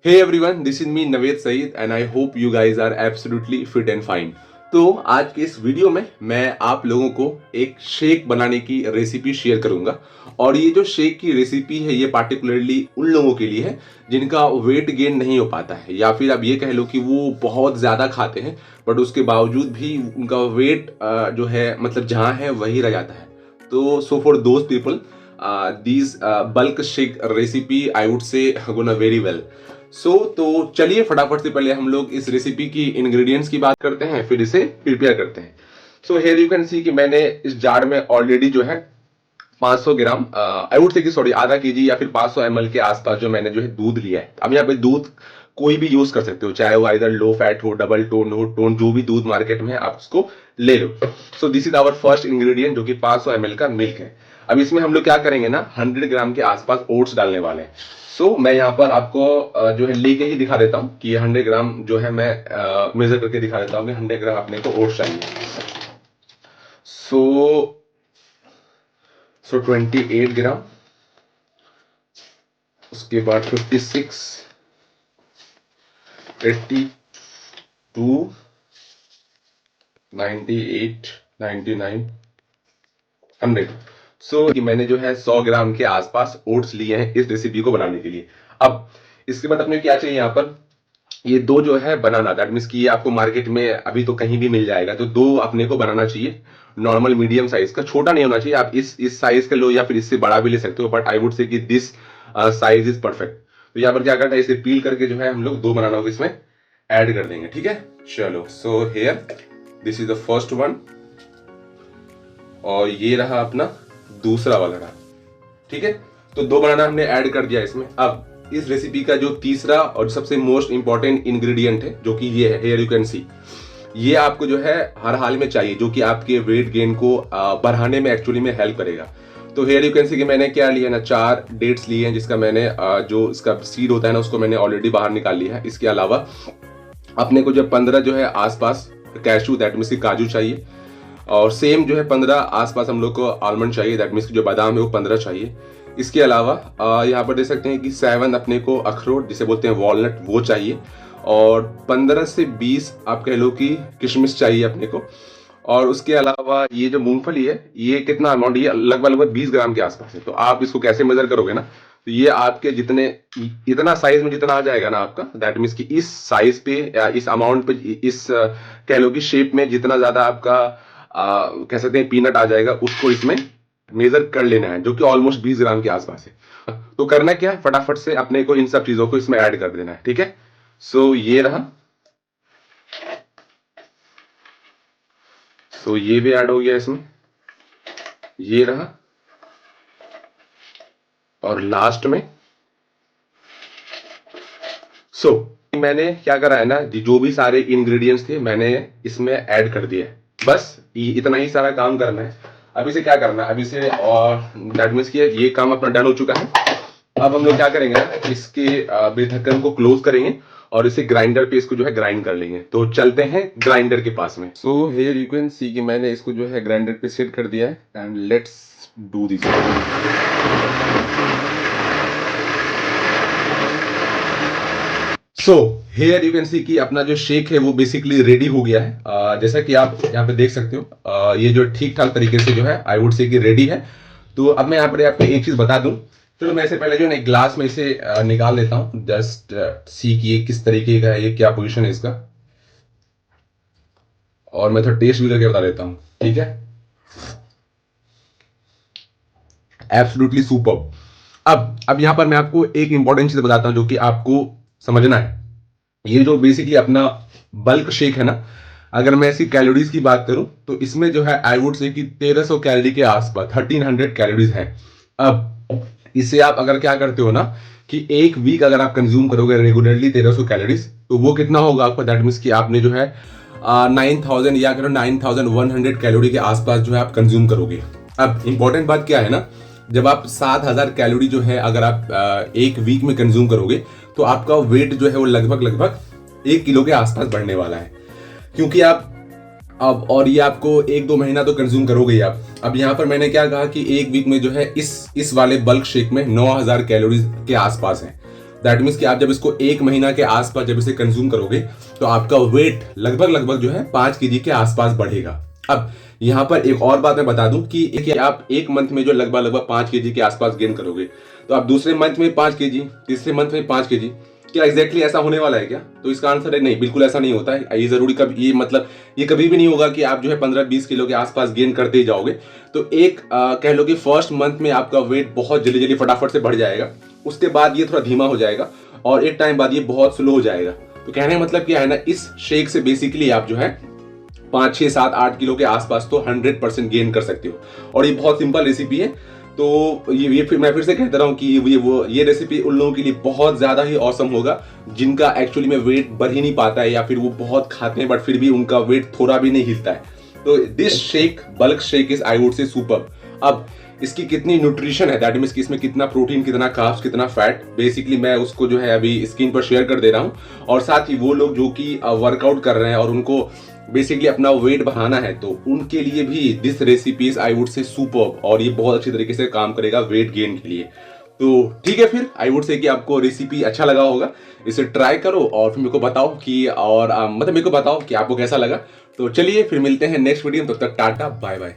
Hey everyone, this is me Naved Saeed and I hope you guys are absolutely fit and fine. तो आज के इस video में मैं आप लोगों को एक शेक बनाने की रेसिपी शेयर करूंगा और ये जो शेक की रेसिपी है ये पार्टिकुलरली उन लोगों के लिए है जिनका वेट गेन नहीं हो पाता है या फिर आप ये कह लो कि वो बहुत ज़्यादा खाते हैं बट उसके बावजूद भी उनका वेट जो है मतलब जहाँ है वही रह जाता है। तो so for those people this bulk shake recipe I would say gonna very well. तो चलिए फटाफट से पहले हम लोग इस रेसिपी की इंग्रेडिएंट्स की बात करते हैं फिर इसे प्रिपेयर करते हैं। So here you can see कि मैंने इस जार में ऑलरेडी जो है 500 ग्राम आई वुड से कि सॉरी आधा केजी या फिर 500 ml के आसपास जो मैंने जो है दूध लिया है। अब यहाँ पे दूध कोई भी यूज कर सकते हो, चाहे वो इधर लो फैट हो, डबल टोन हो, टोन जो भी दूध मार्केट में है आप उसको ले लो। So this is our first ingredient जो कि 500 ml का मिल्क है। अब इसमें हम लोग क्या करेंगे ना 100 ग्राम के आसपास ओट्स डालने वाले हैं। मैं यहाँ पर आपको जो है लेके ही दिखा देता हूँ कि 100 ग्राम जो है मैं मेजर करके दिखा देता हूँ कि 100 ग्राम अपने को ओट्स चाहिए। सो 28 ग्राम, उसके बाद 56, 82, 98, 99, 100। कि मैंने जो है 100 ग्राम के आसपास ओट्स लिए हैं इस रेसिपी को बनाने के लिए। अब इसके बाद अपने क्या चाहिए यहाँ पर ये दो जो है बनाना, दैट मीन्स कि ये आपको मार्केट में अभी तो कहीं भी मिल जाएगा। तो दो अपने को बनाना चाहिए नॉर्मल मीडियम साइज का, छोटा नहीं होना चाहिए। आप इस साइज का लो या फिर इससे बड़ा भी ले सकते हो बट आई वुड से कि दिस साइज इज परफेक्ट। तो यहाँ पर क्या करना है इसे पील करके जो है हम लोग दो बनाना को इसमें ऐड कर देंगे, ठीक है। चलो so here this is the first one और ये रहा अपना दूसरा वाला रहा, ठीक है। तो दो बनाना हमने ऐड कर दिया इसमें। अब इस रेसिपी का जो तीसरा और सबसे मोस्ट इंपॉर्टेंट इंग्रेडिएंट है जो कि ये है, हियर यू कैन सी, ये आपको जो है हर हाल में चाहिए जो कि आपके वेट गेन को बढ़ाने में एक्चुअली में हेल्प करेगा। तो हियर यू कैन सी कि मैंने क्या लिया ना 4 डेट्स लिए हैं जिसका मैंने जो इसका सीड होता है ना उसको मैंने ऑलरेडी बाहर निकाल लिया है। इसके अलावा अपने को जो 15 जो है आसपास कैशू दैट मीन्स काजू चाहिए और सेम जो है 15 आसपास हम लोग को आलमंड चाहिए, दैट मीन्स जो बादाम है वो 15 चाहिए। इसके अलावा यहाँ पर देख सकते हैं कि 7 अपने को अखरोट जिसे बोलते हैं वॉलनट वो चाहिए और 15 से 20 आप कह लो कि किशमिश चाहिए अपने को। और उसके अलावा ये जो मूंगफली है ये कितना अमाउंट, ये लगभग 20 ग्राम के आसपास है। तो आप इसको कैसे मेजर करोगे ना, तो ये आपके जितने इतना साइज में जितना आ जाएगा ना आपका, दैट मीन्स कि इस साइज पे या इस अमाउंट पे इस कह लो कि शेप में जितना ज्यादा आपका कह सकते हैं पीनट आ जाएगा उसको इसमें मेजर कर लेना है जो कि ऑलमोस्ट 20 ग्राम के आसपास है। तो करना क्या है फटाफट से अपने को इन सब चीजों को इसमें ऐड कर देना है, ठीक है। ये रहा, ये भी ऐड हो गया इसमें, ये रहा और लास्ट में मैंने क्या करा है ना जो भी सारे इंग्रेडिएंट्स थे मैंने इसमें ऐड कर दिए। बस इतना ही सारा काम करना है। अब इसे क्या करना है, अब इसे और दैट मीन्स कि ये काम अपना डन हो चुका है। अब हम लोग क्या करेंगे ना इसके बेढक्कन को क्लोज करेंगे और इसे ग्राइंडर पे इसको जो है ग्राइंड कर लेंगे। तो चलते हैं ग्राइंडर के पास में। हियर यू कैन सी कि मैंने इसको जो है ग्राइंडर पे सेट कर दिया है and let's do this. Here you can see कि अपना जो शेक है वो बेसिकली रेडी हो गया है। जैसा कि आप यहाँ पे देख सकते हो ये जो ठीक ठाक तरीके से जो है आई वुड से कि रेडी है। तो अब मैं यहाँ पर आपको एक चीज बता दूं, चलो मैं इससे पहले जो है एक ग्लास में इसे निकाल लेता हूँ, जस्ट सी कि ये किस तरीके का है, ये क्या पोजीशन है इसका, और मैं थोड़ा टेस्ट भी करके बता देता हूँ, ठीक है। Absolutely superb. अब यहाँ पर मैं आपको एक इंपॉर्टेंट चीज बताता हूँ जो कि आपको समझना है। ये जो बेसिकली अपना बल्क शेक है ना, अगर मैं इसकी कैलोरीज की बात करूं तो इसमें जो है आई वुड से कि 1300 कैलोरी के आसपास 1300 कैलोरीज है। अब इसे आप अगर क्या करते हो ना कि एक वीक अगर आप कंज्यूम करोगे रेगुलरली 1300 कैलोरीज तो वो कितना होगा आपका, दैट मीन्स कि आपने जो है 9000 या करो 9100 कैलोरी के आसपास जो है आप कंज्यूम करोगे। अब इंपॉर्टेंट बात क्या है ना, जब आप 7000 कैलोरी जो है अगर आप एक वीक में कंज्यूम करोगे तो आपका वेट जो है वो लगभग 1 किलो के आसपास बढ़ने वाला है, क्योंकि आप अब और ये आपको 1-2 महीना तो कंज्यूम करोगे ही आप। अब यहाँ पर मैंने क्या कहा कि एक वीक में जो है इस वाले बल्क शेक में 9000 कैलोरीज के आसपास है। दैट मीन्स कि आप जब इसको 1 महीना के आसपास जब इसे कंज्यूम करोगे तो आपका वेट लगभग जो है 5 kg के आसपास बढ़ेगा। अब यहाँ पर एक और बात मैं बता दूं कि आप 1 मंथ में जो लगभग 5 kg के आसपास गेन करोगे, तो आप दूसरे मंथ में 5 kg, तीसरे मंथ में 5 kg, क्या एग्जैक्टली ऐसा होने वाला है क्या? तो इसका आंसर है नहीं, बिल्कुल ऐसा नहीं होता है। ये जरूरी कभी ये कभी भी नहीं होगा कि आप जो है 15-20 किलो के आसपास गेन करते ही जाओगे। तो एक कह लो कि फर्स्ट मंथ में आपका वेट बहुत जल्दी फटाफट से बढ़ जाएगा, उसके बाद ये थोड़ा धीमा हो जाएगा और एक टाइम बाद ये बहुत स्लो हो जाएगा। तो कहने का मतलब क्या है ना, इस शेक से बेसिकली आप जो है 5, 6, 7, 8 किलो के आसपास तो 100% गेन कर सकते हो। और ये बहुत सिंपल रेसिपी है। तो मैं फिर से कहता रहा हूँ कि ये रेसिपी उन लोगों के लिए बहुत ज्यादा ही औसम होगा जिनका एक्चुअली में वेट बढ़ ही नहीं पाता है, या फिर वो बहुत खाते हैं बट फिर भी उनका वेट थोड़ा भी नहीं हिलता है। तो this shake, bulk shake, is I would say super. अब इसकी कितनी न्यूट्रिशन है, दैट मीन्स कि इसमें कितना प्रोटीन, कितना कार्ब्स, कितना फैट, बेसिकली मैं उसको जो है अभी स्क्रीन पर शेयर कर दे रहा हूँ। और साथ ही वो लोग जो कि वर्कआउट कर रहे हैं और उनको बेसिकली अपना वेट बढ़ाना है, तो उनके लिए भी this recipes I would say super, और ये बहुत अच्छी तरीके से काम करेगा वेट गेन के लिए। तो ठीक है, फिर आई वुड से कि आपको रेसिपी अच्छा लगा होगा, इसे ट्राई करो और फिर मेरे को बताओ कि मेरे को बताओ कि आपको कैसा लगा। तो चलिए फिर मिलते हैं नेक्स्ट वीडियो में, तब तक टाटा बाय बाय।